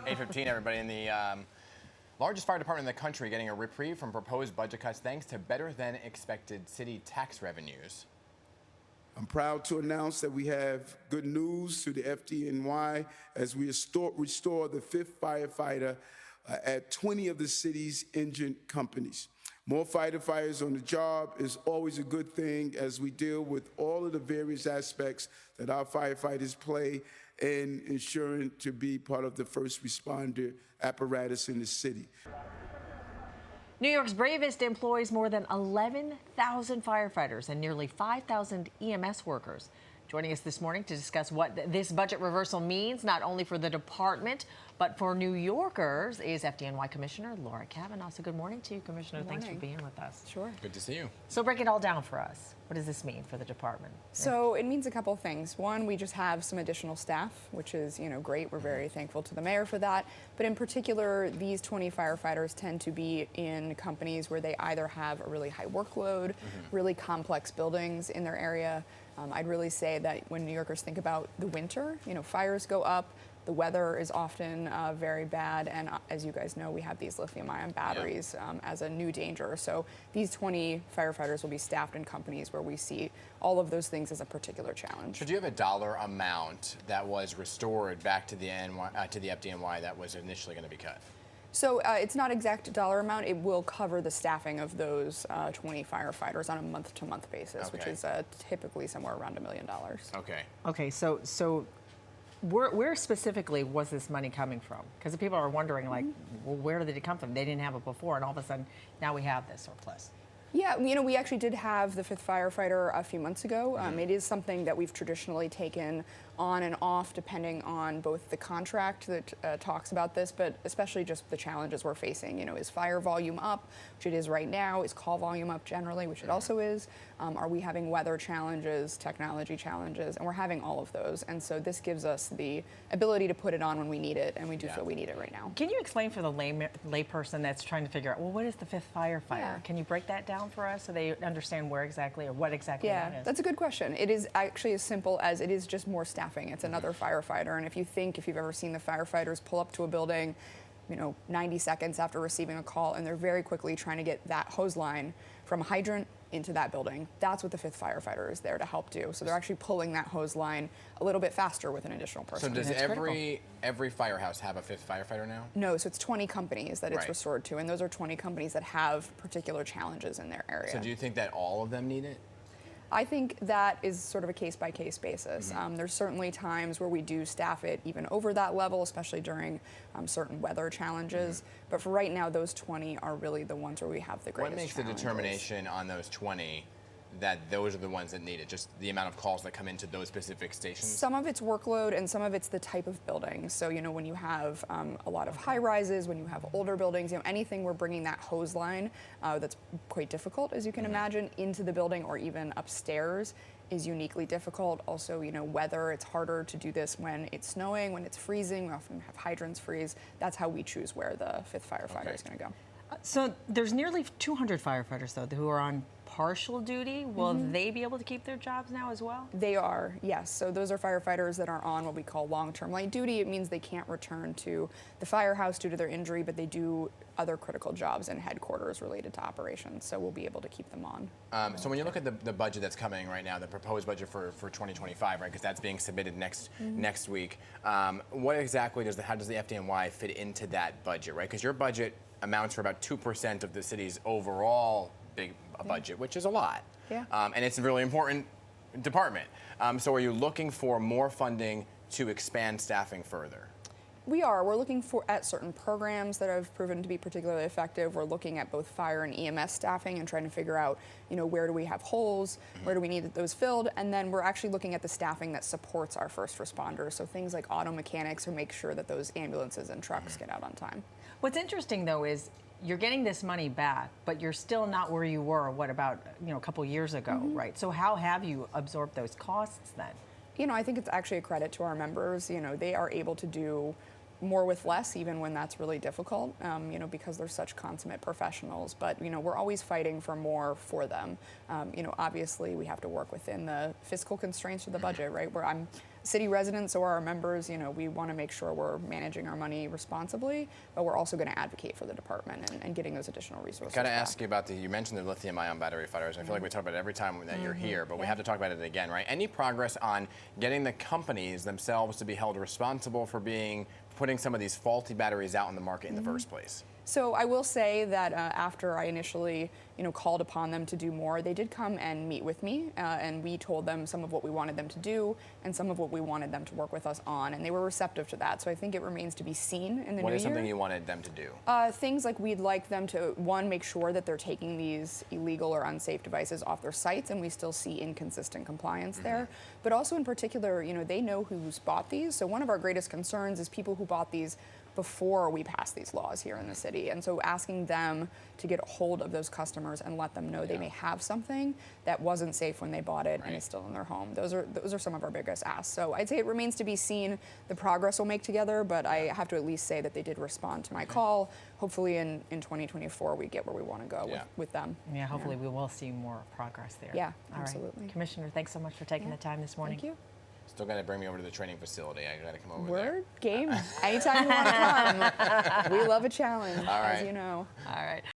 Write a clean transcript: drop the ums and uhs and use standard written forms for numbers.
8:15, everybody. In the largest fire department in the country getting a reprieve from proposed budget cuts thanks to better than expected city tax revenues. I'm proud to announce that we have good news to the FDNY as we restore the fifth firefighter at 20 of the city's engine companies. More firefighters on the job is always a good thing as we deal with all of the various aspects that our firefighters play in ensuring to be part of the first responder apparatus in the city. New York's bravest employs more than 11,000 firefighters and nearly 5,000 EMS workers. Joining us this morning to discuss what this budget reversal means, not only for the department, but for New Yorkers, is FDNY Commissioner Laura Kavanaugh. So good morning to you, Commissioner. Thanks for being with us. Sure. Good to see you. So break it all down for us. What does this mean for the department? So it means a couple of things. One, we just have some additional staff, which is, great. We're very thankful to the mayor for that. But in particular, these 20 firefighters tend to be in companies where they either have a really high workload, really complex buildings in their area. I'd really say that when New Yorkers think about the winter, fires go up. The weather is often very bad, and as you guys know, we have these lithium-ion batteries as a new danger. So these 20 firefighters will be staffed in companies where we see all of those things as a particular challenge. So do you have a dollar amount that was restored back to the FDNY that was initially going to be cut? So it's not exact dollar amount. It will cover the staffing of those 20 firefighters on a month-to-month basis, which is typically somewhere around $1 million. Okay. Okay, so where specifically was this money coming from? Because people are wondering, like, well, where did it come from? They didn't have it before, and all of a sudden, now we have this surplus. Yeah, we actually did have the fifth firefighter a few months ago. It is something that we've traditionally taken on and off depending on both the contract that talks about this, but especially just the challenges we're facing. Is fire volume up, which it is right now? Is call volume up generally, which it also is? Are we having weather challenges, technology challenges? And we're having all of those. And so this gives us the ability to put it on when we need it, and we do feel we need it right now. Can you explain for the layperson that's trying to figure out, well, what is the fifth firefighter? Yeah. Can you break that down for us so they understand where exactly or what exactly that is? That's a good question. It is actually as simple as it is just more staffing. It's another firefighter. And if you've ever seen the firefighters pull up to a building, 90 seconds after receiving a call, and they're very quickly trying to get that hose line from a hydrant into that building. That's what the fifth firefighter is there to help do. So they're actually pulling that hose line a little bit faster with an additional person. So does every firehouse have a fifth firefighter now? No, so it's 20 companies that it's restored to, and those are 20 companies that have particular challenges in their area. So do you think that all of them need it? I think that is sort of a case-by-case basis. There's certainly times where we do staff it even over that level, especially during certain weather challenges. But for right now, those 20 are really the ones where we have the greatest challenges. What makes the determination on those 20 that those are the ones that need it? Just the amount of calls that come into those specific stations? Some of it's workload, and some of it's the type of building. So, when you have a lot of high rises, when you have older buildings, anything we're bringing that hose line that's quite difficult, as you can imagine, into the building or even upstairs is uniquely difficult. Also, weather, it's harder to do this when it's snowing, when it's freezing. We often have hydrants freeze. That's how we choose where the fifth firefighter is going to go. So there's nearly 200 firefighters, though, who are on partial duty. Will they be able to keep their jobs now as well? They are, yes. So those are firefighters that are on what we call long-term light duty. It means they can't return to the firehouse due to their injury, but they do other critical jobs in headquarters related to operations. So we'll be able to keep them on. So when you look at the budget that's coming right now, the proposed budget for 2025, right, because that's being submitted next week, what exactly how does the FDNY fit into that budget, right? Because your budget amounts for about 2% of the city's overall big budget, which is a lot. Yeah. And it's a really important department. So are you looking for more funding to expand staffing further? We are. We're looking at certain programs that have proven to be particularly effective. We're looking at both fire and EMS staffing and trying to figure out, where do we have holes, where do we need those filled, and then we're actually looking at the staffing that supports our first responders. So things like auto mechanics or make sure that those ambulances and trucks get out on time. What's interesting, though, is you're getting this money back, but you're still not where you were, about a couple years ago, right? So how have you absorbed those costs then? I think it's actually a credit to our members. They are able to do more with less, even when that's really difficult, you know, because they're such consummate professionals. But, you know, we're always fighting for more for them. You know, obviously we have to work within the fiscal constraints of the budget, right? Where I'm city residents or our members, you know, we want to make sure we're managing our money responsibly, but we're also going to advocate for the department and getting those additional resources. Got to ask you about you mentioned the lithium-ion battery fighters. I feel like we talk about it every time that you're here, but we have to talk about it again, right? Any progress on getting the companies themselves to be held responsible for putting some of these faulty batteries out in the market in the first place? So I will say that after I initially, you know, called upon them to do more, they did come and meet with me, and we told them some of what we wanted them to do and some of what we wanted them to work with us on, and they were receptive to that. So I think it remains to be seen in the new year. What is something you wanted them to do? Things like we'd like them to, one, make sure that they're taking these illegal or unsafe devices off their sites, and we still see inconsistent compliance there. But also in particular, you know, they know who's bought these. So one of our greatest concerns is people who bought these before we passed these laws here in the city. And so asking them to get a hold of those customers and let them know they may have something that wasn't safe when they bought it and is still in their home. Those are some of our biggest asks. So I'd say it remains to be seen the progress we'll make together, but I have to at least say that they did respond to my call. Hopefully in 2024 we get where we want to go with them. Yeah, hopefully we will see more progress there. Yeah, All absolutely. Right. Commissioner, thanks so much for taking the time this morning. Thank you. Still got to bring me over to the training facility. I got to come over Word, game. Anytime you want to come. We love a challenge, All right. as you know. All right.